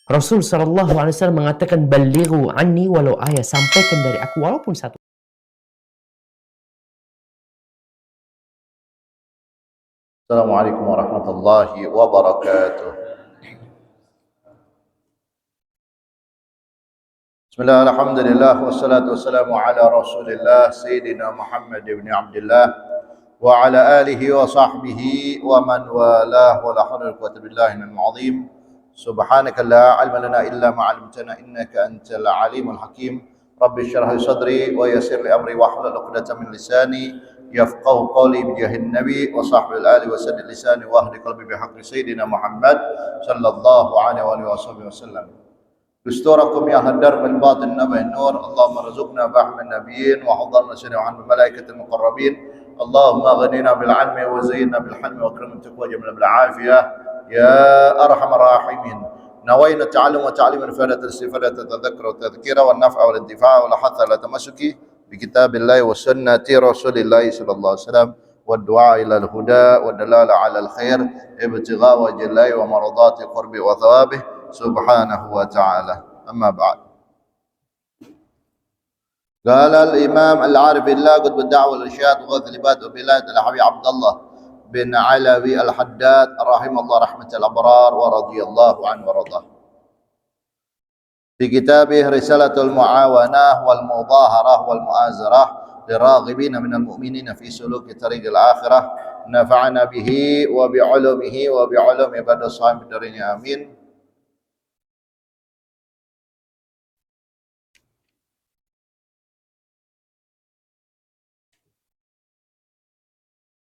Rasul sallallahu alaihi wasallam mengatakan, "Ballighu anni walau ayat." Sampaikan dari aku walaupun satu. Assalamualaikum warahmatullahi wabarakatuh. Bismillah, alhamdulillah, wassalatu wassalamu ala rasulillah Sayyidina Muhammad ibn Abdullah wa ala alihi wa sahbihi wa man walah wa la hawla wa la quwwata billahi al-azim. Subhanaka la ilma lana illa ma 'allamtana innaka antal alimul hakim. Rabbi shrah li sadri wa yassir li amri wa hlul 'uqdatam min lisani yafqahu qawli bi jahin nabi wa sahbihi al-ali wa saddid lisani wa ahdi qalbi bi haqqi sayyidina Muhammad sallallahu alaihi wa sallam. دستوركم يا هدر من باطن نبع النور. اللهم ارزقنا فهم النبيين وحضرنا سنة عن الملائكة المقربين. اللهم اغننا بالعلم وزينا بالحلم واكرم التقوى جميل بالعافية يا ارحم الراحمين. نوينا التعلم وتعليم الفائدة الاستفادة التذكر والتذكير والنفع والانتفاع والحث على تمسك بكتاب الله وسنة رسول الله صلى الله عليه وسلم والدعاء إلى الهدى والدلالة على الخير ابتغاء وجه الله ومرضات قربه وثوابه سبحانه وتعالى. أما بعد، قال الإمام العارف بالله قطب الدعوة والإرشاد وغوث العباد وبلاد الحبيب عبد الله بن علوي الحداد رحمه الله رحمة الأبرار ورضي الله عنه ورضاه في كتابه رسالة المعاونة والمظاهرة والمؤازرة للراغبين من المؤمنين في سلوك طريق الآخرة. نفعنا به وبعلومه وبعلوم عباد الصالحين بالدارين آمين.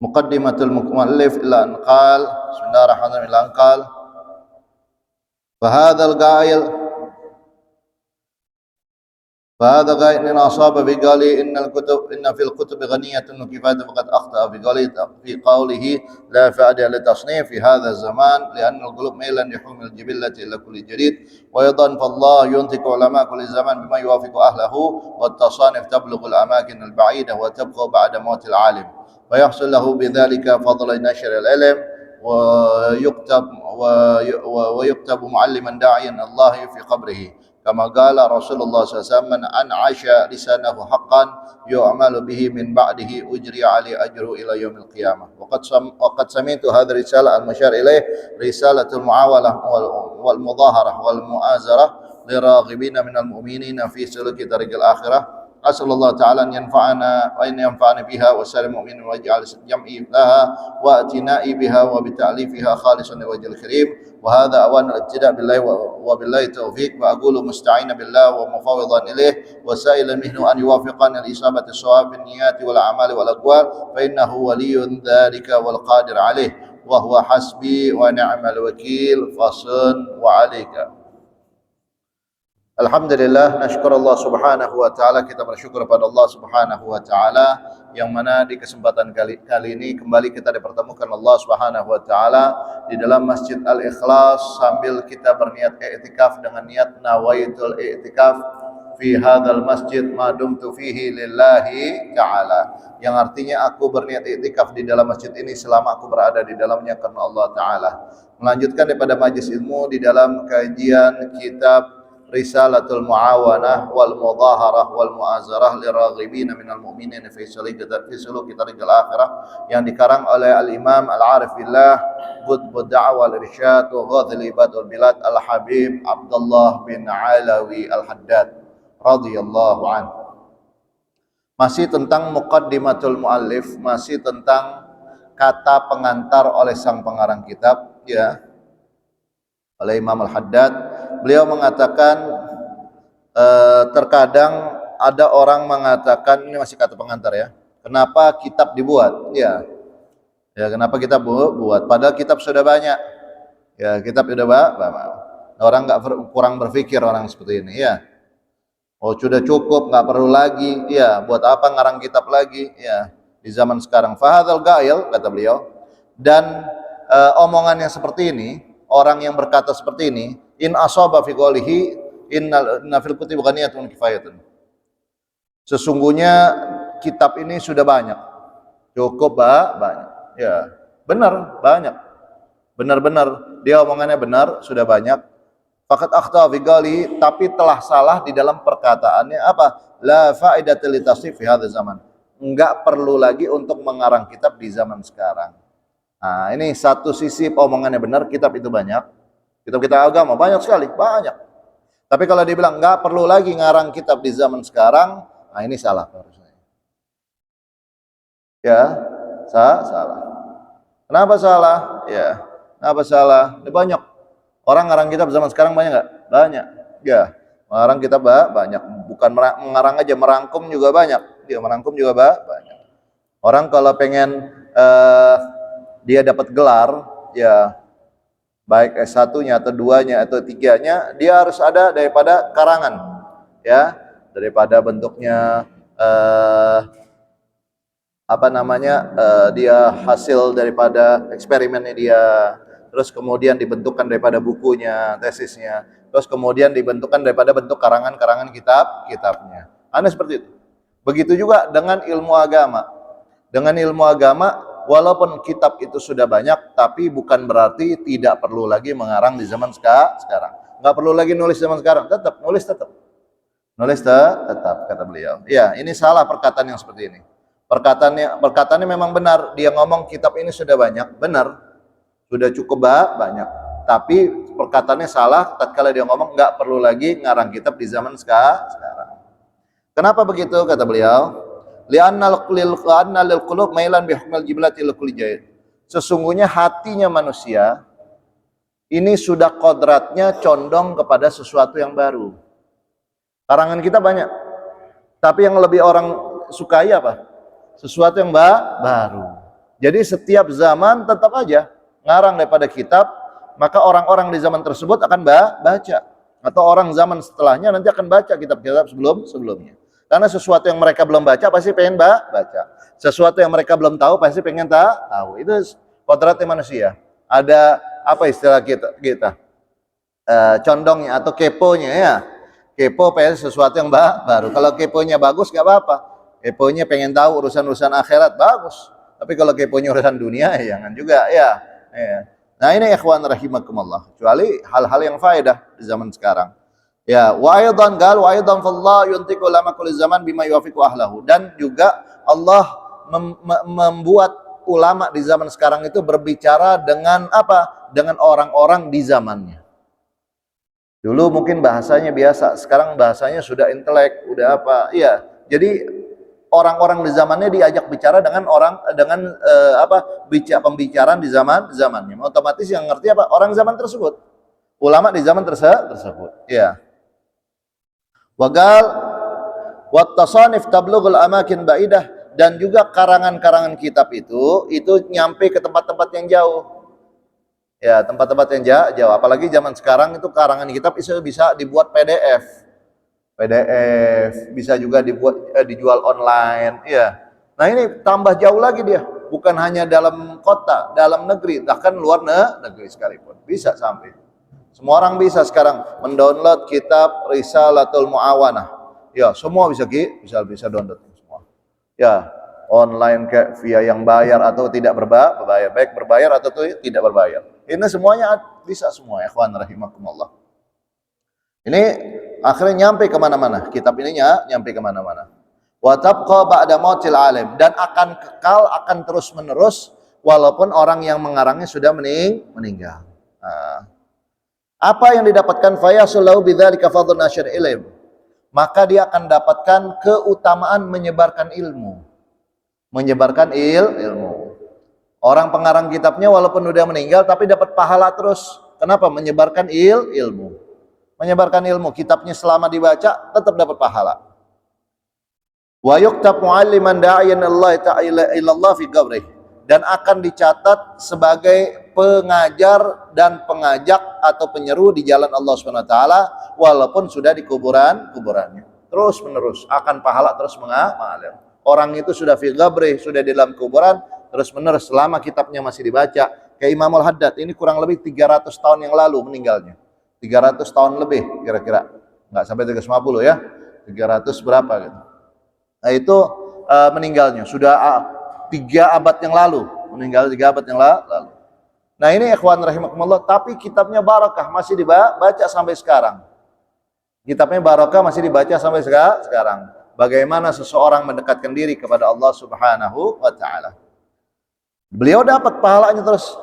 مقدمة المؤلف إلى أن قال بسم الله الرحمن الرحيم إلى أن قال فهذا غاية إن أصاب بقوله إن في الكتب غنية وكفاية فقد أخطأ في قوله لا فائدة للتصنيف في هذا الزمان لأن القلوب ميلا لحكم الجبلة إلى كل جديد. وأيضا فالله ينطق علماء كل زمان بما يوافق أهله والتصانيف تبلغ الأماكن البعيدة وتبقى بعد موت العالم ويحصل له بذلك فضل نشر العلم ويكتب معلما داعيا الله في قبره كما قال رسول الله صلى الله عليه وسلم من أنعش لسانه حقا يعمل به من بعده أجري عليه أجره إلى يوم القيامة. وقد سمعت هذه الرسالة المشار إليه رسالة المعاولة والمظاهرة والمؤازرة لراغبين من المؤمنين في سلوك طريق الآخرة. أسأل الله تعالى أن ينفعنا بها وسائر المؤمنين ويجعل جمعي لها واتنائي بها وبتأليفها خالصا لوجه الكريم. وهذا أوان الابتداء بالله وبالله التوفيق. وأقول مستعين بالله ومفوضا إليه وسائلا منه أن يوافقنا لإصابة الصواب في النيات والأعمال والأقوال فإنه ولي ذلك والقادر عليه وهو حسبي ونعم الوكيل. فصل وعليك. Alhamdulillah, nasyukur Allah subhanahu wa ta'ala, kita bersyukur pada Allah subhanahu wa ta'ala yang mana di kesempatan kali ini kembali kita dipertemukan Allah subhanahu wa ta'ala di dalam Masjid Al-Ikhlas sambil kita berniat i'tikaf dengan niat nawaitul i'tikaf fi hadzal masjid ma dumtu fihi lillahi ta'ala, yang artinya aku berniat i'tikaf di dalam masjid ini selama aku berada di dalamnya karena Allah ta'ala. Melanjutkan daripada majlis ilmu di dalam kajian kitab Risalatul Muawanah wal Mudhaharah wal Mu'azarah liraghibina minal mu'minin fi suluki tariqil akhirah yang dikarang oleh Al-Imam Al-Arif Billah Qutbud Da'wah wal Irsyad wa Ghathil Ibad wal Bilad Al-Habib Abdullah bin Alawi Al-Haddad radhiyallahu anhu. Masih tentang muqaddimatul muallif, masih tentang kata pengantar oleh sang pengarang kitab, ya, oleh Imam Al-Haddad. Beliau mengatakan terkadang ada orang mengatakan, ini masih kata pengantar ya, kenapa kitab dibuat? Ya, kenapa kitab buat? Padahal kitab sudah banyak. Ya, kitab sudah banyak. Orang kurang berpikir orang seperti ini. Ya, oh sudah cukup, nggak perlu lagi. Ya, buat apa ngarang kitab lagi? Ya, di zaman sekarang. Fahadzal gail, kata beliau. Dan omongan yang seperti ini, orang yang berkata seperti ini, in asaba fi qawlihi inna fil kutubi ghaniyatun kifayatun. Sesungguhnya kitab ini sudah banyak. Cukup banyak. Ya, benar banyak. Benar-benar dia omongannya benar, sudah banyak. Faqad akhta fi qali, tapi telah salah di dalam perkataannya apa? La faidata li tasnif fi hadzal zaman. Enggak perlu lagi untuk mengarang kitab di zaman sekarang. Nah, ini satu sisi omongannya benar, kitab itu banyak. Kitab-kitab agama banyak sekali, banyak. Tapi kalau dibilang enggak perlu lagi ngarang kitab di zaman sekarang, nah ini salah menurut saya. Ya, salah. Kenapa salah? Ya, kenapa salah? Ini banyak. Orang ngarang kitab zaman sekarang banyak nggak? Banyak. Ya, ngarang kitab banyak. Bukan mengarang aja, merangkum juga banyak. Dia merangkum juga banyak. Orang kalau pengen dia dapat gelar, ya baik S1-nya atau 2-nya atau 3-nya, dia harus ada daripada karangan. Ya, daripada bentuknya dia hasil daripada eksperimennya dia, terus kemudian dibentukkan daripada bukunya, tesisnya, terus kemudian dibentukkan daripada bentuk karangan-karangan kitabnya. Aneh seperti itu. Begitu juga dengan ilmu agama. Dengan ilmu agama, walaupun kitab itu sudah banyak, tapi bukan berarti tidak perlu lagi mengarang di zaman sekarang. Nggak perlu lagi nulis zaman sekarang, tetap nulis tetap. Nulis tetap, kata beliau. Ya, ini salah perkataan yang seperti ini. Perkataannya memang benar. Dia ngomong kitab ini sudah banyak, benar. Sudah cukup banyak, tapi perkataannya salah tatkala dia ngomong nggak perlu lagi ngarang kitab di zaman sekarang. Kenapa begitu? Kata beliau, li'anna lil qulub mailan bi hukmil jiblati li kulli jaid. Sesungguhnya hatinya manusia ini sudah kodratnya condong kepada sesuatu yang baru. Karangan kita banyak, tapi yang lebih orang sukai apa? Sesuatu yang baru. Jadi setiap zaman tetap aja ngarang daripada kitab, maka orang-orang di zaman tersebut akan baca, atau orang zaman setelahnya nanti akan baca kitab-kitab sebelumnya. Karena sesuatu yang mereka belum baca pasti pengen baca. Sesuatu yang mereka belum tahu pasti pengen tahu. Itu kodratnya manusia. Ada apa istilah kita? Condongnya atau keponya ya. Kepo pengen sesuatu yang baru. Kalau keponya bagus nggak apa-apa. Keponya pengen tahu urusan-urusan akhirat bagus. Tapi kalau keponya urusan dunia ya jangan juga ya. Nah ini ikhwan rahimakumullah, kecuali hal-hal yang faedah di zaman sekarang. Ya, wa aidan fallah yuntiqu lama kulli zaman bima yuwafiqu ahlahu. Dan juga Allah membuat ulama di zaman sekarang itu berbicara dengan apa? Dengan orang-orang di zamannya. Dulu mungkin bahasanya biasa, sekarang bahasanya sudah intelek, udah apa? Iya. Jadi orang-orang di zamannya diajak bicara dengan pembicaraan di zamannya. Otomatis yang ngerti apa? Orang zaman tersebut. Ulama di zaman tersebut. Ya. Wagal wat tasanif tablughul amakin ba'idah, dan juga karangan-karangan kitab itu nyampe ke tempat-tempat yang jauh. Ya, tempat-tempat yang jauh. Apalagi zaman sekarang itu karangan kitab itu bisa dibuat PDF, bisa juga dijual online, ya. Nah ini tambah jauh lagi dia, bukan hanya dalam kota, dalam negeri, bahkan luar negeri sekalipun bisa sampai. Semua orang bisa sekarang mendownload kitab Risalatul Muawanah, ya semua bisa download semua, ya online kayak via yang bayar atau tidak berbayar, baik berbayar atau tidak berbayar. Ini semuanya bisa semua, ikhwan rahimakumullah. Ini akhirnya nyampe kemana-mana, kitab ini nyampe kemana-mana. Wa tabqa ba'da mautil alim, dan akan kekal, akan terus menerus walaupun orang yang mengarangnya sudah meninggal. Nah, apa yang didapatkan fayasullahu bidzalika fadlun nasyr ilm, maka dia akan dapatkan keutamaan menyebarkan ilmu. Ilmu. Orang pengarang kitabnya walaupun sudah meninggal tapi dapat pahala terus. Kenapa? Menyebarkan ilmu. Menyebarkan ilmu, kitabnya selama dibaca tetap dapat pahala. Wa yuktab mualliman da'iyan Allah ta'ala ilallah fi qabrih, dan akan dicatat sebagai pengajar dan pengajak atau penyeru di jalan Allah Subhanahu wa taala walaupun sudah di kuburannya. Terus menerus akan pahala terus mengalir. Orang itu sudah fi qabrih, sudah di dalam kuburan, terus menerus selama kitabnya masih dibaca. Kayak Imam Al-Haddad ini kurang lebih 300 tahun yang lalu meninggalnya. 300 tahun lebih kira-kira, nggak sampai 350 ya, 300 berapa gitu. Nah itu meninggalnya sudah 3 abad yang lalu, meninggal 3 abad yang lalu. Nah ini ikhwan rahimakumullah, tapi kitabnya barakah, masih dibaca sampai sekarang. Kitabnya barakah masih dibaca sampai sekarang. Bagaimana seseorang mendekatkan diri kepada Allah Subhanahu wa taala. Beliau dapat pahalanya terus.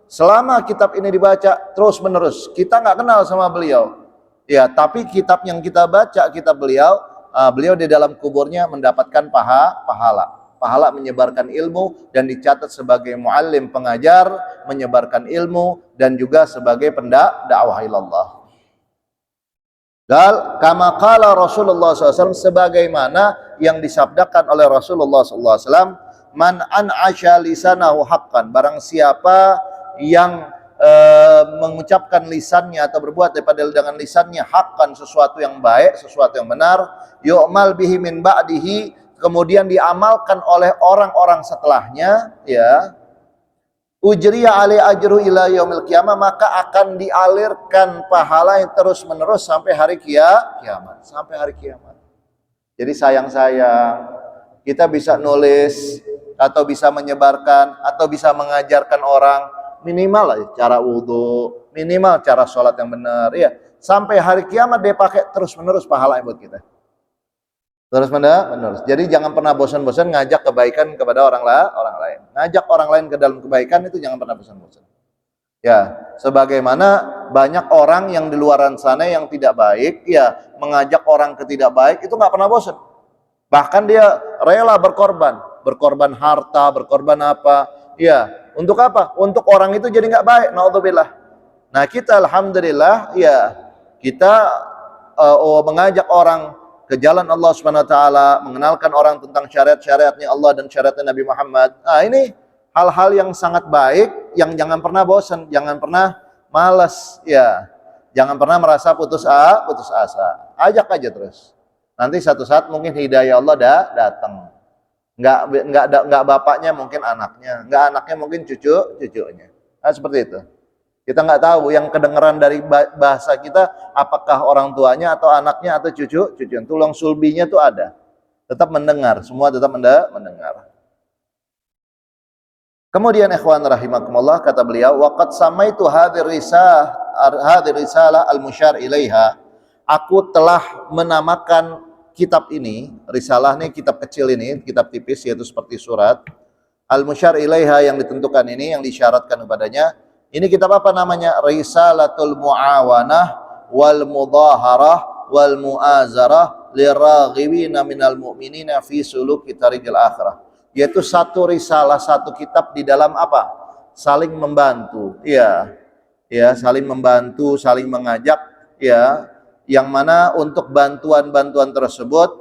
Selama kitab ini dibaca terus menerus. Kita nggak kenal sama beliau. Ya, tapi kitab yang kita baca, kitab beliau, beliau di dalam kuburnya mendapatkan pahala. Pahala menyebarkan ilmu dan dicatat sebagai muallim, pengajar, menyebarkan ilmu dan juga sebagai pendakwah ilallah. Dan kama qala Rasulullah SAW, sebagaimana yang disabdakan oleh Rasulullah SAW, man an'asha lisanahu haqqan, barang siapa yang mengucapkan lisannya atau berbuat daripada dengan lisannya haqqan, sesuatu yang baik, sesuatu yang benar, yu'mal bihi min ba'dihi, kemudian diamalkan oleh orang-orang setelahnya, ya, ujriya alai ajru ila yaumil qiyamah, maka akan dialirkan pahala yang terus menerus sampai hari kiamat, sampai hari kiamat. Jadi sayang-sayang kita bisa nulis atau bisa menyebarkan atau bisa mengajarkan orang, minimal lah cara wudhu, minimal cara sholat yang benar, ya, sampai hari kiamat dia pakai terus menerus pahala yang buat kita. Terus menerus. Jadi jangan pernah bosan-bosan ngajak kebaikan kepada orang lain. Ngajak orang lain ke dalam kebaikan itu jangan pernah bosan-bosan. Ya, sebagaimana banyak orang yang di luaran sana yang tidak baik, ya, mengajak orang ke tidak baik itu nggak pernah bosan. Bahkan dia rela berkorban harta, berkorban apa? Ya, untuk apa? Untuk orang itu jadi nggak baik. Naudzubillah. Nah kita alhamdulillah, ya, kita mengajak orang ke jalan Allah Subhanahu wa taala, mengenalkan orang tentang syariat-syariatnya Allah dan syariatnya Nabi Muhammad. Nah, ini hal-hal yang sangat baik yang jangan pernah bosan, jangan pernah malas, ya. Jangan pernah merasa putus asa. Ajak aja terus. Nanti satu saat mungkin hidayah Allah datang. Enggak bapaknya, mungkin anaknya, enggak anaknya mungkin cucunya. Nah, seperti itu. Kita nggak tahu yang kedengeran dari bahasa kita apakah orang tuanya atau anaknya atau cucunya. Tulang sulbinya tuh ada. Tetap mendengar, semua tetap mendengar. Kemudian ikhwan rahimakumullah, kata beliau, waqad samaitu hadhir risalah al-musyar ilaiha. Aku telah menamakan kitab ini, risalah nih kitab kecil ini, kitab tipis yaitu seperti surat. Al-musyar ilaiha yang ditentukan ini, yang disyaratkan kepadanya. Ini kitab apa namanya? Risalatul Mu'awanah wal Mudaharah wal Mu'azarah liraghibina minal mu'minina fi suluki tariqil akhirah. Yaitu satu risalah, satu kitab di dalam apa? Saling membantu. Ya, saling membantu, saling mengajak, ya. Yang mana untuk bantuan-bantuan tersebut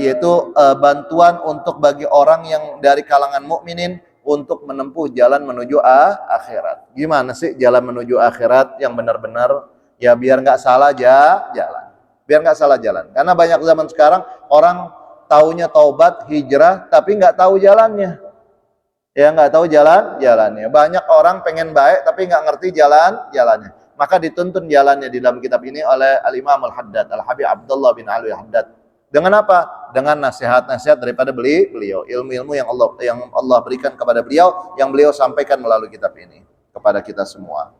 yaitu bantuan untuk bagi orang yang dari kalangan mukminin untuk menempuh jalan menuju akhirat. Gimana sih jalan menuju akhirat yang benar-benar, ya, biar nggak salah jalan. Biar nggak salah jalan. Karena banyak zaman sekarang orang taunya taubat, hijrah, tapi nggak tahu jalannya. Ya, nggak tahu jalannya. Banyak orang pengen baik tapi nggak ngerti jalannya. Maka dituntun jalannya di dalam kitab ini oleh Al-Imam Al-Haddad, Al-Habib Abdullah bin Alwi Al-Haddad. Dengan apa? Dengan nasihat-nasihat daripada beliau, ilmu-ilmu yang Allah berikan kepada beliau, yang beliau sampaikan melalui kitab ini kepada kita semua.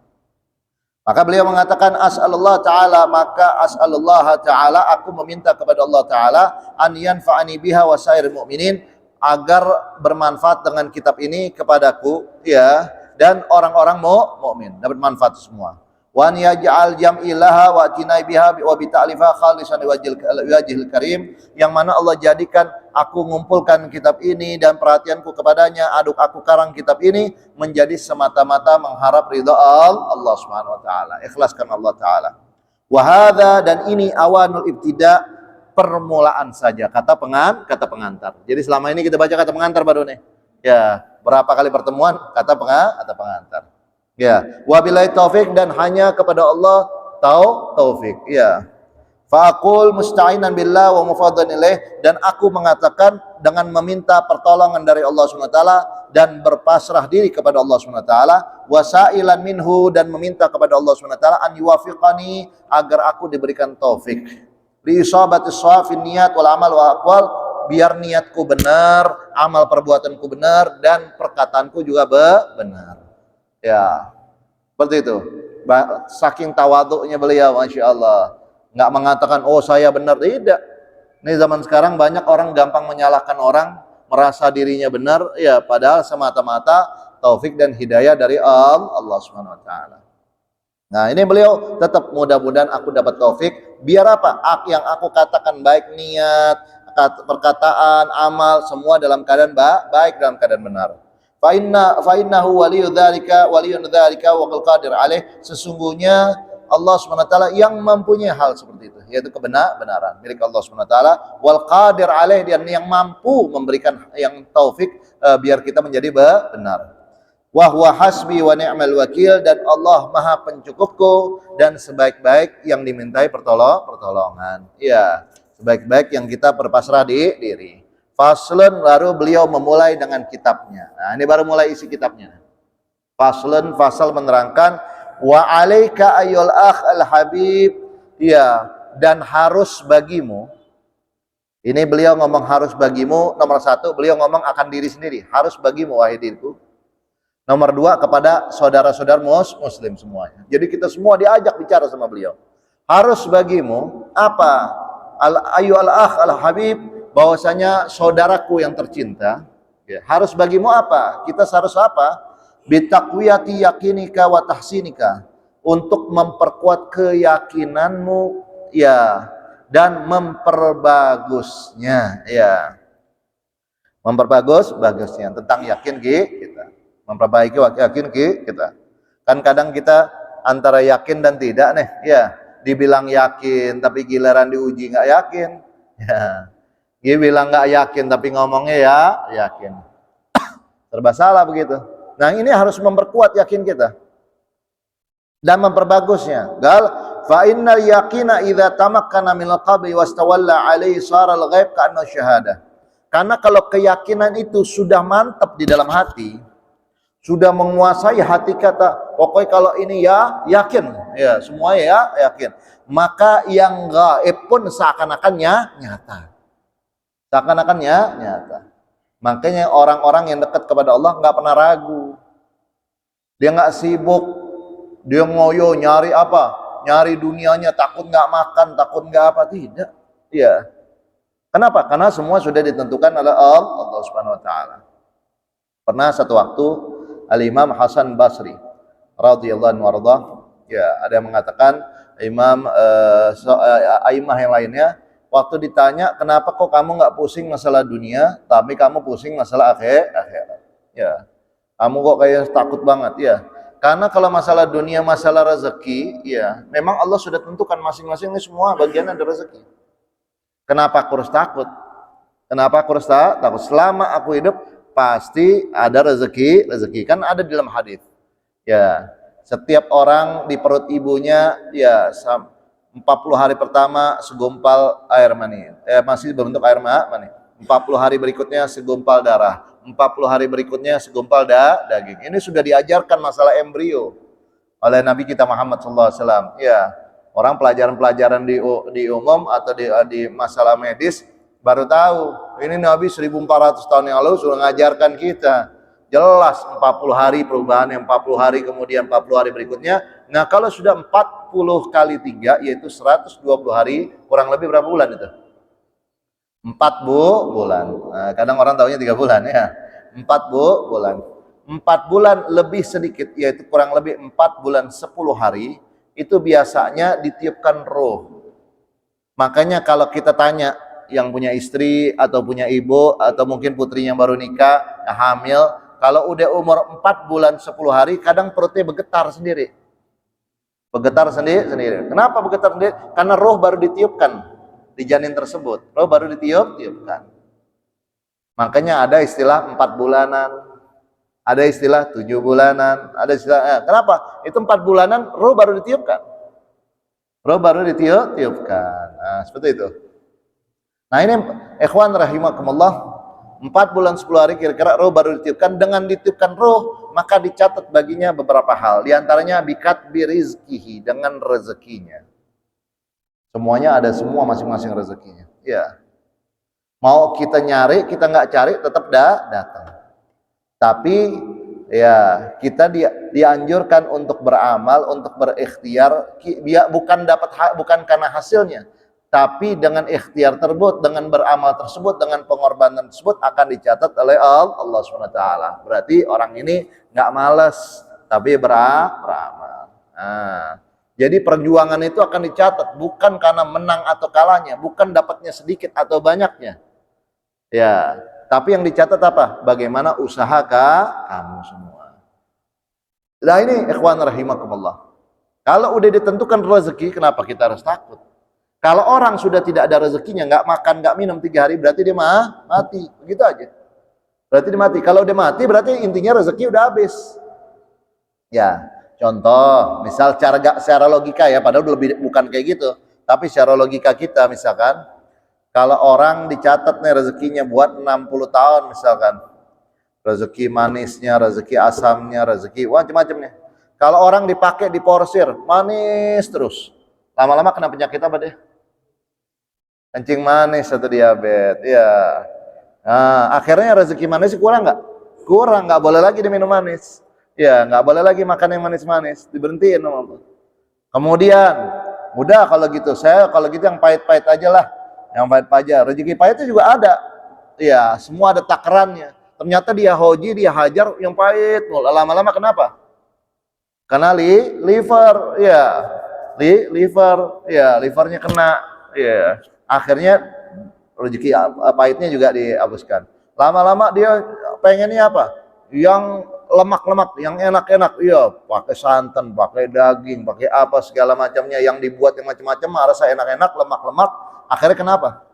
Maka beliau mengatakan as'alullah ta'ala, maka as'alullah ta'ala, aku meminta kepada Allah ta'ala an yanfa'ani biha wa sairil mu'minin, agar bermanfaat dengan kitab ini kepadaku, ya, dan orang-orang mukmin dapat manfaat semua. Wa an yaj'al jam'ilaha wa tinai biha wa bi ta'lifa khalisan wajhil karim, yang mana Allah jadikan aku mengumpulkan kitab ini dan perhatianku kepadanya, aku karang kitab ini menjadi semata-mata mengharap ridha Allah Subhanahu wa taala, ikhlaskan Allah taala. Wa hadza, dan ini awanul ibtida, permulaan saja, kata pengantar. Jadi selama ini kita baca kata pengantar baru nih. Ya, berapa kali pertemuan kata pengantar. Ya, wabillahi taufik, dan hanya kepada Allah taufik. Ya. Faqul musta'inan billah wa mufaddan ilaih, dan aku mengatakan dengan meminta pertolongan dari Allah Subhanahu wa taala dan berpasrah diri kepada Allah Subhanahu wa taala, wasailan minhu, dan meminta kepada Allah Subhanahu wa taala an yuwafiqani, agar aku diberikan taufik li isabati shawafin niat wal amal wa aqwal, biar niatku benar, amal perbuatanku benar, dan perkataanku juga benar. Ya, seperti itu. Saking tawaduknya beliau, Masya Allah. Nggak mengatakan, oh saya benar. Tidak. Ini zaman sekarang banyak orang gampang menyalahkan orang, merasa dirinya benar, ya padahal semata-mata taufik dan hidayah dari Allah Subhanahu wa taala. Nah, ini beliau tetap mudah-mudahan aku dapat taufik. Biar apa? Yang aku katakan baik niat, perkataan, amal, semua dalam keadaan baik, dalam keadaan benar. Fa innahu waliyun dzalika wa qadir alaih. Sesungguhnya Allah SWT yang mempunyai hal seperti itu, yaitu kebenaran milik Allah SWT, wal qadir alaih, dan yang mampu memberikan yang taufik biar kita menjadi benar. Wa huwa hasbi wa ni'mal wakil, dan Allah Maha pencukupku dan sebaik-baik yang dimintai pertolongan. Ya, sebaik-baik yang kita berpasrah diri. Faslun, baru beliau memulai dengan kitabnya. Nah, ini baru mulai isi kitabnya. Faslun, fasal menerangkan wa alaika ayyul akh al habib, ya, dan harus bagimu. Ini beliau ngomong harus bagimu, nomor satu beliau ngomong akan diri sendiri, harus bagimu wahai diriku. Nomor dua kepada saudara-saudara muslim semuanya. Jadi kita semua diajak bicara sama beliau. Harus bagimu apa? Ayyul akh al habib, bahwasanya saudaraku yang tercinta. Ya, harus bagimu apa? Kita harus apa? Bitaqwiyati yakinika wa tahsinika, untuk memperkuat keyakinanmu, ya, dan memperbagusnya, ya, bagusnya tentang yakin kita, memperbaiki yakin kita. Kan kadang kita antara yakin dan tidak nih, ya, dibilang yakin tapi giliran diuji nggak yakin, ya, dia bilang nggak yakin tapi ngomongnya ya yakin, serba salah begitu. Nah, ini harus memperkuat yakin kita dan memperbagusnya. Gal fa innal yaqina idza tamakkana min al-qalbi wastawalla alaihi sara al-ghaib ka'anna syahadah. Karena kalau keyakinan itu sudah mantap di dalam hati, sudah menguasai hati kata, pokoknya kalau ini ya yakin, ya semuanya ya yakin, maka yang gaib pun seakan-akannya nyata. Seakan-akannya nyata. Makanya orang-orang yang dekat kepada Allah nggak pernah ragu. Dia nggak sibuk, dia ngoyo nyari apa? Nyari dunianya, takut nggak makan, takut nggak apa, tidak. Iya. Kenapa? Karena semua sudah ditentukan oleh Allah Subhanahu wa taala. Pernah satu waktu Al-Imam Hasan Basri radhiyallahu anhu warḍah, ya, ada yang mengatakan imam aimah yang lainnya, waktu ditanya, kenapa kok kamu nggak pusing masalah dunia, tapi kamu pusing masalah akhirat? Ya, kamu kok kayak takut banget, ya. Karena kalau masalah dunia, masalah rezeki, ya, memang Allah sudah tentukan masing-masing ini semua bagian ada rezeki. Kenapa aku harus takut? Kenapa aku harus takut? Selama aku hidup pasti ada rezeki. Kan ada di dalam hadis. Ya, setiap orang di perut ibunya, ya, 40 hari pertama segumpal air mani, masih berbentuk air mani. 40 hari berikutnya segumpal darah, 40 hari berikutnya segumpal daging. Ini sudah diajarkan masalah embrio oleh Nabi kita Muhammad SAW. Ya, orang pelajaran-pelajaran di umum atau di masalah medis baru tahu. Ini Nabi 1400 tahun yang lalu sudah mengajarkan kita. Jelas 40 hari perubahan, yang 40 hari kemudian 40 hari berikutnya. Nah, kalau sudah 40 kali 3 yaitu 120 hari, kurang lebih berapa bulan itu? 4 bulan. Nah, kadang orang tahunya 3 bulan ya. 4 bulan. 4 bulan lebih sedikit, yaitu kurang lebih 4 bulan 10 hari, itu biasanya ditiupkan roh. Makanya kalau kita tanya yang punya istri atau punya ibu atau mungkin putrinya baru nikah, hamil, kalau udah umur 4 bulan 10 hari, kadang perutnya bergetar sendiri. Bergetar sendiri. Kenapa bergetar sendiri? Karena roh baru ditiupkan di janin tersebut. Roh baru ditiupkan. Makanya ada istilah 4 bulanan, ada istilah 7 bulanan, ada istilah, kenapa? Itu 4 bulanan roh baru ditiupkan. Roh baru ditiupkan. Nah, seperti itu. Nah, ini ikhwan rahimakumullah, 4 bulan 10 hari kira-kira roh baru ditiupkan. Dengan ditiupkan roh, maka dicatat baginya beberapa hal. Di antaranya bikat birizkihi, dengan rezekinya. Semuanya ada, semua masing-masing rezekinya. Ya. Mau kita nyari, kita nggak cari, tetap datang. Tapi Ya, kita dianjurkan untuk beramal, untuk berikhtiar, bukan karena hasilnya, tapi dengan ikhtiar tersebut, dengan beramal tersebut, dengan pengorbanan tersebut akan dicatat oleh Allah SWT. Berarti orang ini nggak malas, tapi beramal. Nah, jadi perjuangan itu akan dicatat, bukan karena menang atau kalahnya, bukan dapatnya sedikit atau banyaknya. Ya, tapi yang dicatat apa? Bagaimana usaha kamu semua. Nah ini ikhwan rahimakumullah. Kalau udah ditentukan rezeki, kenapa kita harus takut? Kalau orang sudah tidak ada rezekinya, nggak makan, nggak minum 3 hari, berarti dia mati. Begitu aja. Berarti dia mati. Kalau dia mati, berarti intinya rezeki udah habis. Ya, contoh, misal secara logika ya, padahal bukan kayak gitu. Tapi secara logika kita misalkan, kalau orang dicatat nih rezekinya buat 60 tahun misalkan. Rezeki manisnya, rezeki asamnya, rezeki macam-macam nih. Kalau orang dipakai diporsir, manis terus. Lama-lama kena penyakit apa deh? Kencing manis atau diabetes. Ya. Nah, akhirnya rezeki manis kurang nggak? Kurang, nggak boleh lagi diminum manis. Ya, nggak boleh lagi makan yang manis-manis. Diberhentiin sama Allah. Kemudian, udah kalau gitu, kalau gitu yang pahit-pahit aja lah. Yang pahit aja. Rezeki pahitnya juga ada. Ya, semua ada takarannya. Ternyata dia hoji, dia hajar yang pahit. Lama-lama kenapa? Karena liver, ya. Liver, ya, livernya kena, ya. Akhirnya rezeki pahitnya juga dihapuskan. Lama-lama dia pengennya apa? Yang lemak-lemak, yang enak-enak. Iya, pakai santan, pakai daging, pakai apa segala macamnya yang dibuat yang macam-macam, rasa enak-enak, lemak-lemak. Akhirnya kenapa?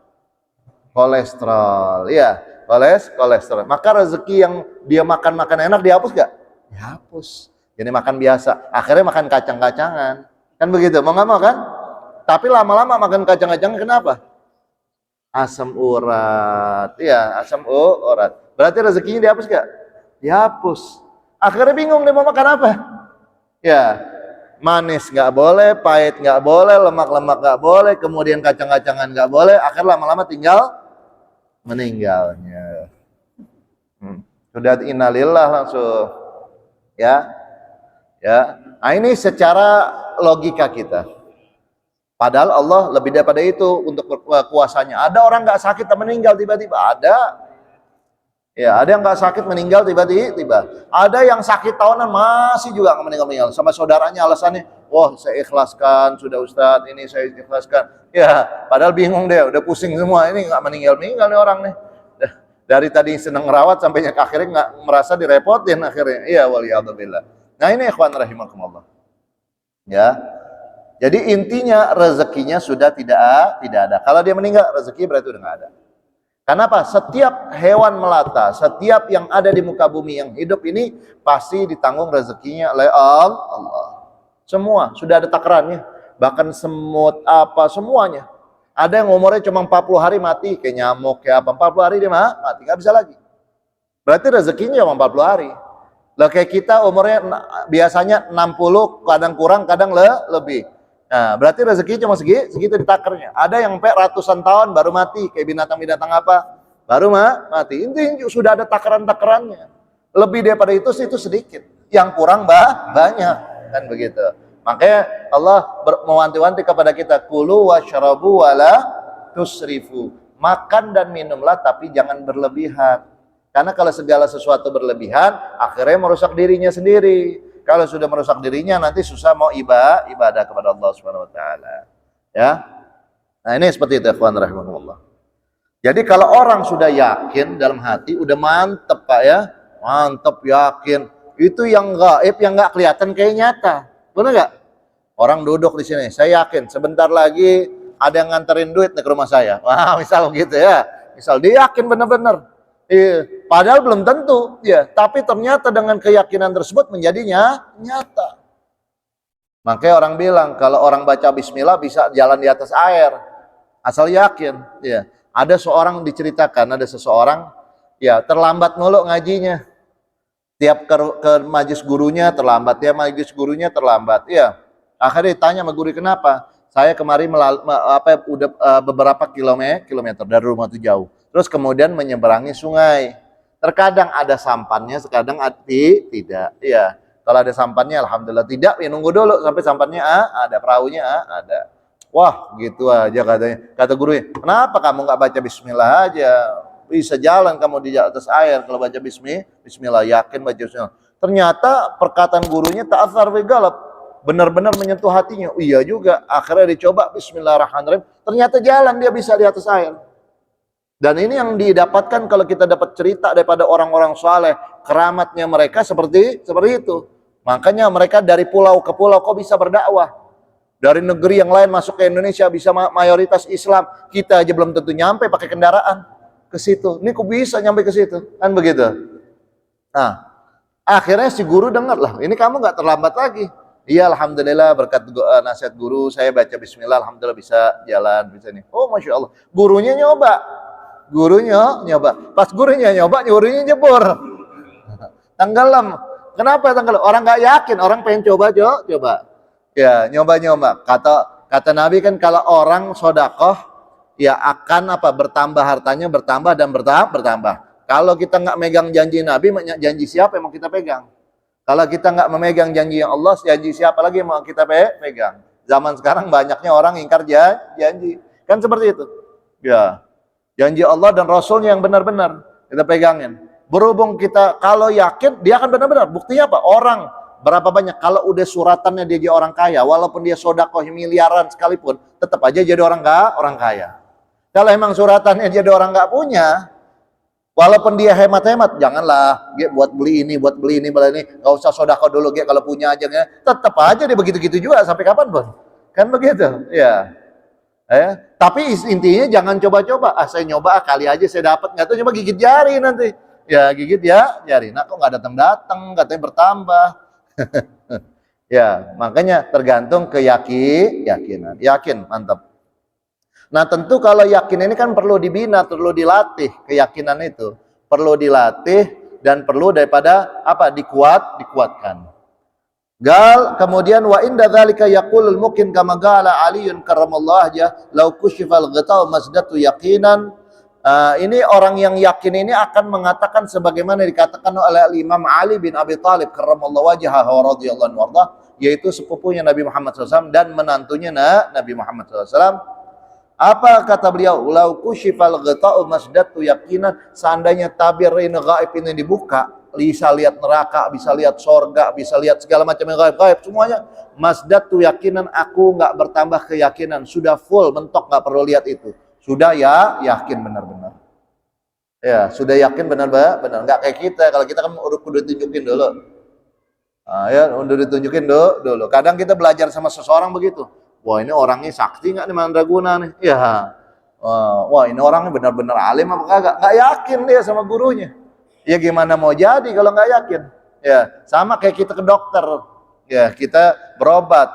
Kolesterol. Iya, kolesterol. Maka rezeki yang dia makan enak dihapus gak? Dihapus. Jadi makan biasa. Akhirnya makan kacang-kacangan. Kan begitu, mau nggak mau kan? Tapi lama-lama makan kacang-kacangan kenapa? Asam urat. Iya, asam urat. Berarti rezekinya dihapus gak? Dihapus. Akhirnya bingung dia mau makan apa? Ya, manis nggak boleh, pahit nggak boleh, lemak-lemak nggak boleh, kemudian kacang-kacangan nggak boleh. Akhir lama-lama tinggal meninggalnya. Sudah innalillah langsung. Ya, ya. Nah ini secara logika kita. Padahal Allah lebih daripada itu untuk kuasanya. Ada orang nggak sakit dan meninggal tiba-tiba, ada. Ya, ada yang nggak sakit meninggal tiba-tiba. Ada yang sakit tahunan masih juga nggak meninggal. Sama saudaranya alasannya, wah saya ikhlaskan, sudah Ustadz, ini saya ikhlaskan. Ya, padahal bingung deh, udah pusing semua. Ini nggak meninggal nih orang nih. Dari tadi seneng ngerawat sampai akhirnya nggak merasa direpotin akhirnya. Iya, waliyadzubillah. Nah ini ikhwan rahimakumullah. Ya, jadi intinya rezekinya sudah tidak ada. Kalau dia meninggal, rezeki berarti udah nggak ada. Kenapa? Setiap hewan melata, setiap yang ada di muka bumi yang hidup ini pasti ditanggung rezekinya oleh Allah. Semua sudah ada takarannya. Bahkan semut apa semuanya. Ada yang umurnya cuma 40 hari mati, kayak nyamuk kayak apa. 40 hari dia mati, nggak bisa lagi. Berarti rezekinya cuma 40 hari. Lah kayak kita umurnya biasanya 60, kadang kurang, kadang lebih. Nah, berarti rezeki cuma segitu ditakernya. Ada yang sampai ratusan tahun baru mati, kayak binatang-binatang apa, baru mati. Intinya sudah ada takaran-takarannya. Lebih daripada itu sih itu sedikit. Yang kurang banyak, kan begitu. Makanya Allah mewanti-wanti kepada kita, kulu washrabu wala tusrifu. Makan dan minumlah tapi jangan berlebihan. Karena kalau segala sesuatu berlebihan, akhirnya merusak dirinya sendiri. Kalau sudah merusak dirinya, nanti susah mau ibadah kepada Allah Subhanahu wa taala. Ya. Nah, ini seperti itu, ikhwan rahimakumullah. Jadi kalau orang sudah yakin dalam hati, udah mantep Pak ya. Mantep, yakin. Itu yang gaib, yang enggak kelihatan kayak nyata. Benar enggak? Orang duduk di sini, saya yakin sebentar lagi ada yang nganterin duit ke rumah saya. Wah, misal gitu ya. Misal dia yakin benar-benar. Padahal belum tentu, ya. Tapi ternyata dengan keyakinan tersebut menjadinya nyata. Makanya orang bilang kalau orang baca Bismillah bisa jalan di atas air, asal yakin. Ya. Ada seorang diceritakan, ada seseorang, ya terlambat mulu ngajinya. Tiap ke majlis gurunya terlambat, ya majlis gurunya terlambat. Ya. Akhirnya ditanya sama guru kenapa? Saya kemarin udah beberapa kilometer dari rumah itu jauh. Terus kemudian menyeberangi sungai. Terkadang ada sampannya, terkadang tidak. Ya, kalau ada sampannya alhamdulillah, tidak ya nunggu dulu sampai sampannya ada, perahunya ada. Wah, gitu aja katanya. Kata gurunya, kenapa kamu nggak baca bismillah aja? Bisa jalan kamu di atas air kalau baca bismillah, yakin baca bismillah. Ternyata perkataan gurunya ta'athar fi galab, benar-benar menyentuh hatinya. Oh, iya juga. Akhirnya dicoba bismillahirrahmanirrahim, ternyata jalan dia bisa di atas air. Dan ini yang didapatkan kalau kita dapat cerita daripada orang-orang saleh, keramatnya mereka seperti itu. Makanya mereka dari pulau ke pulau kok bisa berdakwah. Dari negeri yang lain masuk ke Indonesia bisa mayoritas Islam. Kita aja belum tentu nyampe pakai kendaraan ke situ. Ini kok bisa nyampe ke situ? Kan begitu. Nah, akhirnya si guru dengar lah, ini kamu nggak terlambat lagi. Iya, alhamdulillah berkat nasihat guru saya baca bismillah, alhamdulillah bisa jalan, bisa nih. Oh, masya Allah. Gurunya nyoba. Pas gurunya nyoba, gurunya jebur. Tenggelam. Kenapa tenggelam? Orang nggak yakin, orang pengen coba. Ya, nyoba. Kata Nabi kan kalau orang sodakoh, ya akan bertambah hartanya, bertambah dan bertambah. Kalau kita nggak megang janji Nabi, janji siapa yang mau kita pegang? Kalau kita nggak memegang janji yang Allah, janji siapa lagi yang mau kita pegang? Zaman sekarang banyaknya orang ingkar janji. Kan seperti itu. Ya. Janji Allah dan Rasulnya yang benar-benar kita pegangin. Berhubung kita kalau yakin, dia akan benar-benar. Buktinya apa? Orang berapa banyak, kalau udah suratannya dia jadi orang kaya, walaupun dia sodakoh miliaran sekalipun, tetap aja jadi orang kaya. Kalau emang suratannya jadi orang nggak punya, walaupun dia hemat-hemat, janganlah buat beli ini, nggak usah sodakoh dulu, kalau punya aja, tetap aja dia begitu-gitu juga sampai kapan pun. Kan begitu, ya. Tapi intinya jangan coba-coba. Saya nyoba kali aja saya dapat, nggak tahu, coba gigit jari nanti. Ya gigit jari. Nah kok nggak datang, katanya bertambah. Ya makanya tergantung keyakinan. Yakin, mantap. Nah tentu kalau yakin ini kan perlu dibina, perlu dilatih. Keyakinan itu perlu dilatih dan perlu daripada dikuatkan. Kemudian wa inda dzalika yaqulul mungkin kama qala Aliun karramallahu wajhah law kushifal ghita'u masdatu yaqinan. Ini orang yang yakin ini akan mengatakan sebagaimana dikatakan oleh Imam Ali bin Abi Thalib karramallahu wajhah wa radhiyallahu anhu, yaitu sepupunya Nabi Muhammad SAW dan menantunya Nabi Muhammad SAW. Apa kata beliau? Law kushifal ghita'u masdatu yaqinan, seandainya tabir ini gaib ini dibuka, bisa lihat neraka, bisa lihat sorga, bisa lihat segala macam yang gaib-gaib semuanya. Masdatu yakinan, aku nggak bertambah keyakinan, sudah full mentok, nggak perlu lihat itu, sudah yakin benar-benar. Ya sudah yakin benar-benar, nggak kayak kita. Kalau kita kan udah ditunjukin dulu. Udah ditunjukin dulu. Kadang kita belajar sama seseorang begitu. Wah ini orangnya sakti nggak nih mandraguna nih? Ya. Wah ini orangnya benar-benar alim apa kagak? Nggak yakin dia sama gurunya. Ya gimana mau jadi kalau nggak yakin? Ya sama kayak kita ke dokter. Ya kita berobat.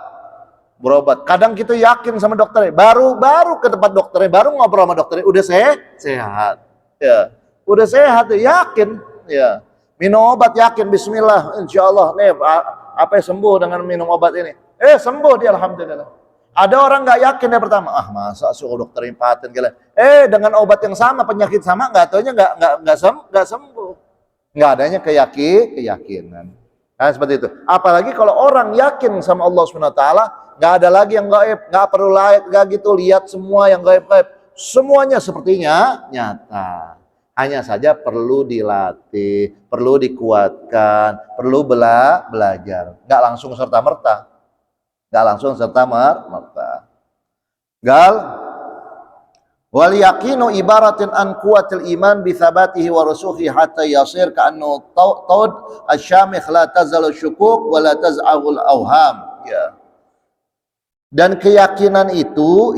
Kadang kita yakin sama dokternya. Baru ke tempat dokternya, baru ngobrol sama dokternya, udah sehat. Ya udah sehat, yakin. Ya minum obat yakin, Bismillah, Insya Allah nih sembuh dengan minum obat ini. Sembuh dia, alhamdulillah. Ada orang nggak yakin dia pertama, masa suruh dokter paten gila. Dengan obat yang sama, penyakit sama, nggak taunya nggak sembuh. Nggak adanya keyakinan. Nah seperti itu. Apalagi kalau orang yakin sama Allah SWT, nggak ada lagi yang gaib, nggak perlu nggak gitu lihat semua yang gaib-gaib. Semuanya sepertinya nyata. Hanya saja perlu dilatih, perlu dikuatkan, perlu belajar. Nggak langsung serta-merta. Wal yaqinu ibaratin an quwwatil iman bi thabatihi wa rusukhi hatta yasir ka'annu taud asyamikh la tazalu syukuk wa la taz'aghul awham. Ya. Dan keyakinan itu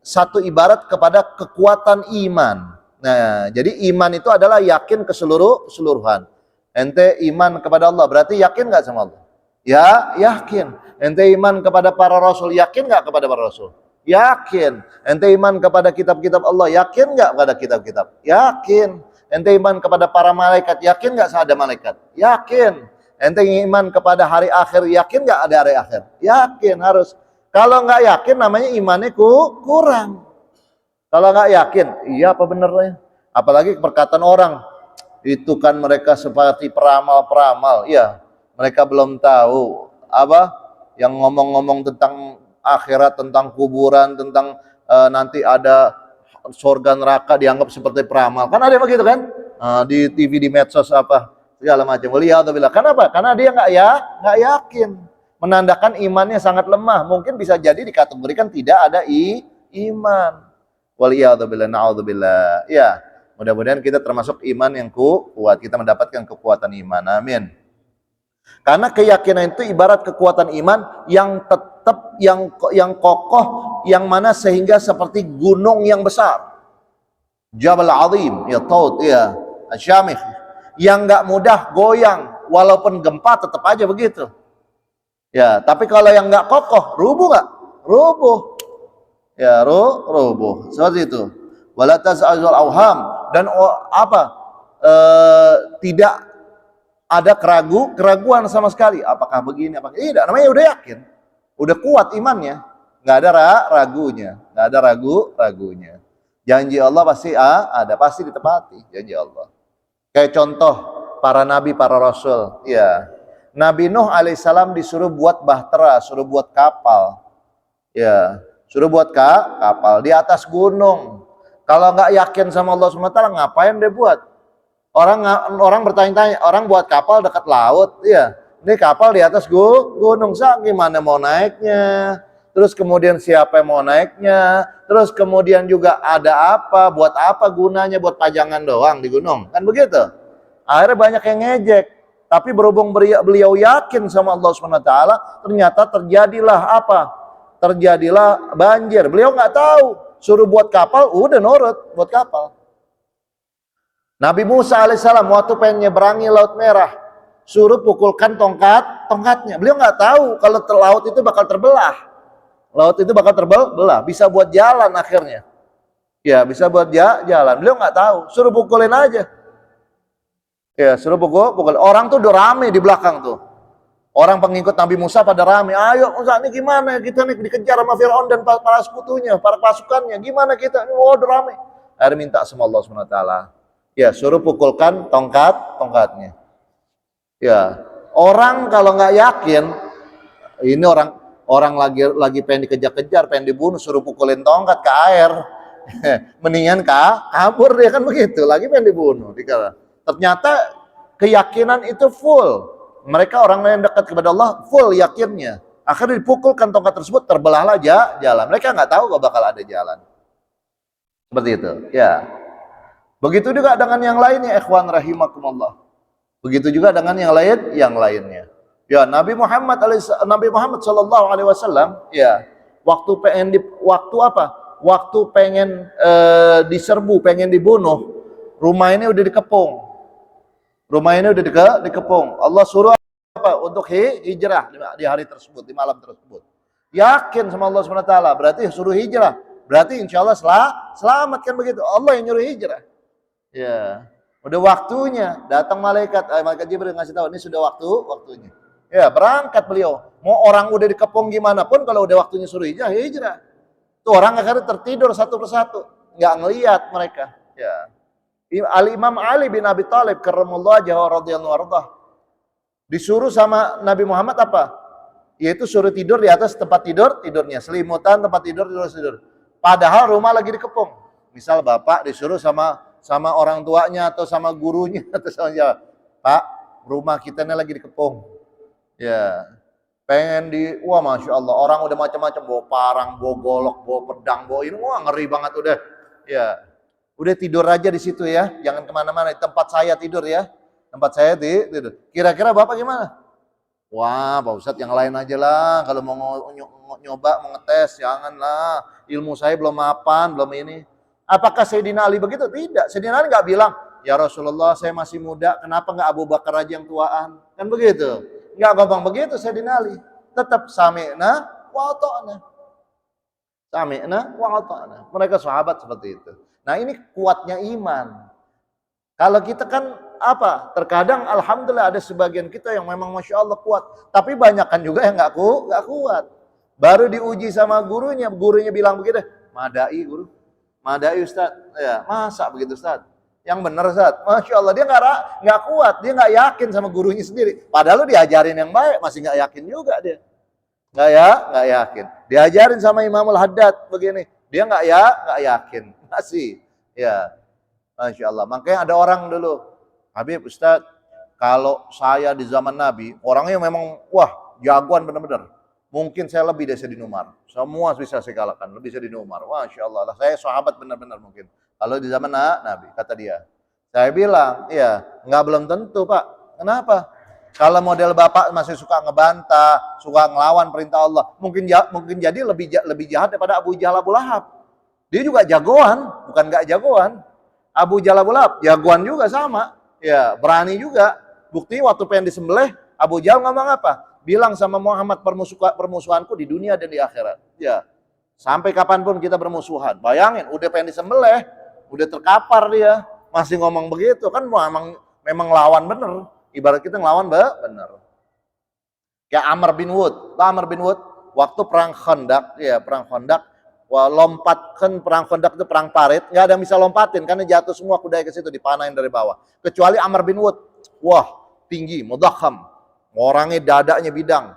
satu ibarat kepada kekuatan iman. Nah, jadi iman itu adalah yakin keseluruhan. Ente iman kepada Allah, berarti yakin nggak sama Allah? Ya, yakin. Ente iman kepada para rasul, yakin nggak kepada para rasul? Yakin. Ente iman kepada kitab-kitab Allah, yakin nggak kepada kitab-kitab? Yakin. Ente iman kepada para malaikat, yakin nggak ada malaikat? Yakin. Ente iman kepada hari akhir, yakin nggak ada hari akhir? Yakin, harus. Kalau nggak yakin, namanya imannya kurang. Kalau nggak yakin, iya apa benernya? Apalagi perkataan orang, itu kan mereka seperti peramal-peramal. Ya, mereka belum tahu apa yang ngomong-ngomong tentang akhirat, tentang kuburan, tentang nanti ada surga neraka dianggap seperti peramal. Kan ada begitu kan? Di TV, di medsos apa segala macam. Waliyadzubillah. Kenapa? Karena dia nggak yakin, menandakan imannya sangat lemah. Mungkin bisa jadi dikategorikan tidak ada iman. Waliyadzubillah, na'udzubillah. Ya, mudah-mudahan kita termasuk iman yang kuat. Kita mendapatkan kekuatan iman. Amin. Karena keyakinan itu ibarat kekuatan iman yang tetap, yang kokoh, yang mana sehingga seperti gunung yang besar. Jabal Azim, ya Taut, ya Asyamikh, yang nggak mudah goyang, walaupun gempa tetap aja begitu. Ya, tapi kalau yang nggak kokoh, rubuh nggak? Rubuh. Ya, rubuh. Seperti itu. Wala taz'azul awham, dan tidak ada keraguan sama sekali. Apakah begini? Apakah tidak? Namanya udah yakin, udah kuat imannya, nggak ada ragunya, nggak ada ragunya. Janji Allah pasti ada, pasti ditepati janji Allah. Kayak contoh para nabi, para rasul. Ya, Nabi Nuh alaihissalam disuruh buat bahtera, suruh buat kapal. Ya, suruh buat kapal di atas gunung. Kalau nggak yakin sama Allah SWT, ngapain dia buat? Orang bertanya-tanya, orang buat kapal dekat laut, ya. Ini kapal di atas gunung, gimana mau naiknya? Terus kemudian siapa yang mau naiknya? Terus kemudian juga ada apa? Buat apa gunanya? Buat pajangan doang di gunung, kan begitu? Akhirnya banyak yang ngejek. Tapi berhubung beliau yakin sama Allah SWT, ternyata terjadilah apa? Terjadilah banjir. Beliau nggak tahu. Suruh buat kapal, udah nurut buat kapal. Nabi Musa alaihissalam waktu pengen nyeberangi Laut Merah, suruh pukulkan tongkatnya. Beliau nggak tahu kalau laut itu bakal terbelah. Laut itu bakal terbelah, bisa buat jalan akhirnya. Ya, bisa buat jalan. Beliau nggak tahu, suruh pukulin aja. Ya, suruh pukul. Orang tuh udah rame di belakang tuh. Orang pengikut Nabi Musa pada rame. Ayo Musa, ini gimana kita nih dikejar sama Fir'aun dan para sekutunya, para pasukannya. Gimana kita? Ini udah rame. Akhirnya minta sama Allah SWT. Ya, suruh pukulkan tongkatnya. Ya, orang kalau nggak yakin, ini orang lagi pengen dikejar-kejar, pengen dibunuh, suruh pukulin tongkat ke air, mendingan kabur dia, kan begitu. Lagi pengen dibunuh. Ternyata keyakinan itu full. Mereka orang yang dekat kepada Allah full yakinnya. Akhirnya dipukulkan tongkat tersebut, terbelahlah jalan. Mereka nggak tahu kok bakal ada jalan. Seperti itu. Ya. Begitu juga dengan yang lainnya, ikhwan rahimakumullah. Begitu juga dengan yang lainnya. Ya, Nabi Muhammad sallallahu alaihi wasallam, ya, waktu pengen diserbu, pengen dibunuh, rumah ini udah dikepung. Allah suruh apa? Untuk hijrah di hari tersebut, di malam tersebut. Yakin sama Allah SWT, berarti suruh hijrah. Berarti insya Allah selamat, kan begitu. Allah yang nyuruh hijrah. Ya, udah waktunya. Datang malaikat Jibril ngasih tahu, ini sudah waktunya. Ya, berangkat beliau. Mau orang udah dikepung gimana pun, kalau udah waktunya suruh hijrah. Tuh orang akhirnya tertidur satu persatu, nggak ngelihat mereka. Ya. Al-Imam Ali bin Abi Thalib karramallahu wajhahu radhiyallahu anhu disuruh sama Nabi Muhammad apa? Yaitu suruh tidur di atas tempat tidurnya, selimutan tempat tidur. Padahal rumah lagi dikepung. Misal bapak disuruh sama orang tuanya atau sama gurunya atau sama siapa, Pak, rumah kita ini lagi dikepung. Ya, pengen wah masya Allah, orang udah macam-macam, bawa parang, bawa golok, bawa pedang, bawa ini, wah ngeri banget udah. Ya. Udah tidur aja di situ ya, jangan kemana-mana. Di tempat saya tidur ya, tempat saya tidur. Kira-kira bapak gimana? Wah, Pak Ustadz yang lain aja lah. Kalau mau nyoba, mau ngetes, janganlah. Ilmu saya belum mapan, belum ini. Apakah Sayyidina Ali begitu? Tidak. Sayyidina Ali nggak bilang, ya Rasulullah saya masih muda, kenapa nggak Abu Bakar aja yang tuaan? Kan begitu. Nggak gampang begitu Sayyidina Ali. Tetap sami'na wa ata'na. Sami'na wa ata'na. Mereka sahabat seperti itu. Nah ini kuatnya iman. Kalau kita kan apa? Terkadang alhamdulillah ada sebagian kita yang memang masya Allah kuat. Tapi banyak kan juga yang nggak kuat. Baru diuji sama gurunya bilang begitu. Madai guru. Madai Ustaz. Ya, masa begitu Ustaz? Yang benar Ustaz. Masya Allah, dia nggak kuat, dia nggak yakin sama gurunya sendiri. Padahal lu diajarin yang baik, masih nggak yakin juga dia. Nggak yakin. Diajarin sama Imamul Haddad begini, dia nggak yakin. Masih, ya. Masya Allah. Makanya ada orang dulu, Habib Ustaz, kalau saya di zaman Nabi, orangnya memang, wah, jagoan benar-benar. Mungkin saya lebih dari Sayyidina Umar. Semua bisa saya kalahkan, lebih Sayyidina Umar. Masya Allah, saya sahabat benar-benar mungkin. Kalau di zaman Nabi, kata dia. Saya bilang, iya, belum tentu Pak. Kenapa? Kalau model Bapak masih suka ngebantah, suka ngelawan perintah Allah, mungkin jadi lebih jahat daripada Abu Jahal Abu Lahab. Dia juga jagoan, bukan nggak jagoan. Abu Jahal Abu Lahab, jagoan juga sama. Ya, berani juga. Bukti waktu pengen disembelih, Abu Jahal ngomong apa? Bilang sama Muhammad, permusuhanku di dunia dan di akhirat. Ya, sampai kapanpun kita bermusuhan. Bayangin, udah pengen disembelih, udah terkapar dia, masih ngomong begitu, kan memang lawan bener. Ibarat kita ngelawan bener. Kayak Amr bin Wud. Amr bin Wud waktu perang Khandaq, ya perang Khandaq, lompatkan perang Khandaq itu perang parit, nggak ada yang bisa lompatin karena jatuh semua kuda ke situ, dipanain dari bawah. Kecuali Amr bin Wud, wah tinggi, mudakham, orangnya dadanya bidang,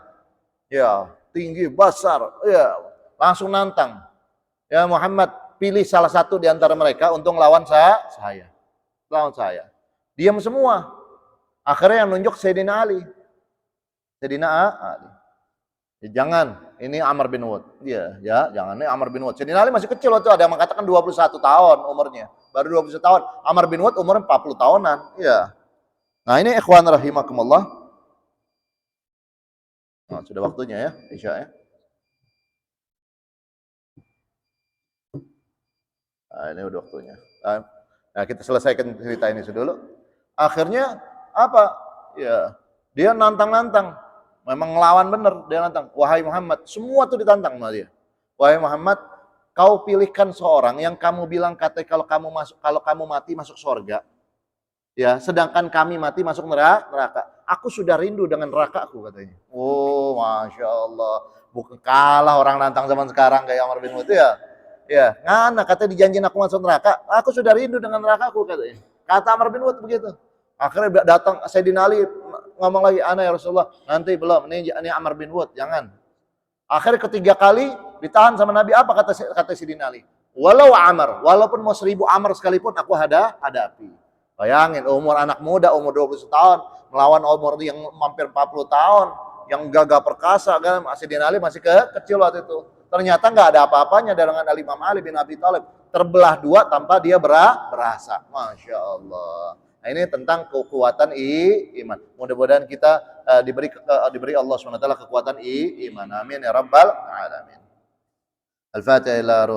ya tinggi, besar, ya langsung nantang. Ya Muhammad, pilih salah satu di antara mereka untuk lawan saya. Lawan saya. Diam semua. Akhirnya yang nunjuk Sayyidina Ali. Sayyidina Ali. Ya, jangan, ini Amr bin Wud. Ya, jangan, ini Amr bin Wud. Sayyidina Ali masih kecil waktu, ada yang mengatakan 21 tahun umurnya. Baru 21 tahun. Amr bin Wud umur 40 tahunan. Ya. Nah, ini ikhwan rahimakumullah. Nah, sudah waktunya ya, Isya ya. Nah, ini udah waktunya. Nah, kita selesaikan cerita ini dulu. Akhirnya apa? Ya, dia nantang-nantang. Memang ngelawan bener, dia nantang. Wahai Muhammad, semua tuh ditantang sama dia. Wahai Muhammad, kau pilihkan seorang yang kamu bilang katanya kalau kamu mati masuk surga. Ya, sedangkan kami mati masuk neraka. Aku sudah rindu dengan nerakaku katanya. Oh, Masya Allah. Bukan kalah orang nantang zaman sekarang kayak Amr bin Wud ya. Ya, ngana katanya dijanjiin aku masuk neraka. Aku sudah rindu dengan nerakaku katanya. Kata Amr bin Wud begitu. Akhirnya datang Sayyidina Ali ngomong lagi, "Ana ya Rasulullah." Nanti belum, ini Amr bin Wud, jangan. Akhirnya ketiga kali ditahan sama Nabi, apa kata Sayyidina Ali? Walaupun mau 1000 Amr sekalipun aku hadapi. Bayangin umur anak muda, umur 20 tahun melawan umur yang hampir 40 tahun, yang gagah perkasa kan. Sayyidina Ali masih kecil waktu itu. Ternyata nggak ada apa-apanya dengan Imam Ali bin Abi Thalib. Terbelah dua tanpa dia berasa. Masya Allah. Nah, ini tentang kekuatan iman. Mudah-mudahan kita diberi Allah SWT kekuatan iman. Amin ya rabbal alamin. Al-Fatihah ila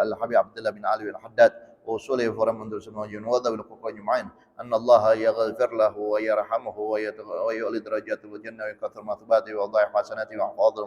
al-Habib Abdullah bin Ali bin Haddad وصوله فرمان درس الموجود وضع بالقرآن يمعين أن الله يغفر له ويرحمه ويؤلي درجاته والجنة ويكثر مثباته ويضاعف حسناته ويحفظه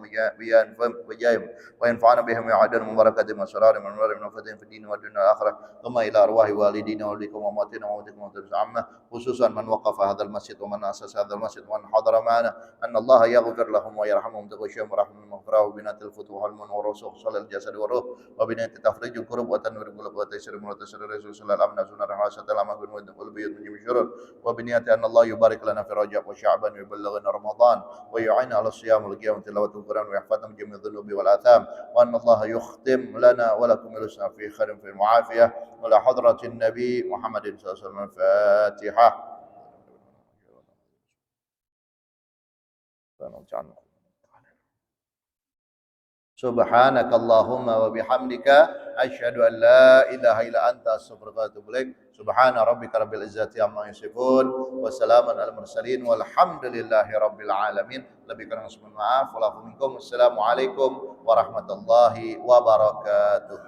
وجاهم وينفعنا بهم ويعدنا من بركاتهم وسرار من نور من فتن في الدين والدنيا والآخرة ثم إلى أرواح والدينا وولدكم وموتنا وموتكم وموتكم عامة خصوصا من وقف هذا المسجد ومن أسس هذا المسجد ومن حضر معنا أن الله يغفر لهم ويرحمهم تغشيهم ورحمة المغفرة وبنات الفتوح والمن والرسوخ صلى الجسد والروح وبنات تفريج الكرب وتنوير القلوب وتيسير المنتصر الرسول صلى الله عليه وسلم سنة رحاسة الأمة والبيوت من جميع الشرور وبنيات أن الله يبارك لنا في رجب وشعبان ويبلغنا رمضان ويعين على الصيام والقيام وتلاوة القرآن ويحفظنا من جميع الذنوب والآثام وأن الله يختم لنا ولكم الحسنى في خير في المعافية ولا حضرة النبي محمد صلى الله عليه وسلم. الفاتحة. سبحانك اللهم وبحمدك أشهد أن لا إله إلا أنت أستغفرك وأتوب إليك. سبحان ربك رب العزة عما يصفون وسلام على المرسلين والحمد لله رب العالمين. Lebih kurang mohon maaf. Wassalamualaikum warahmatullahi wabarakatuh.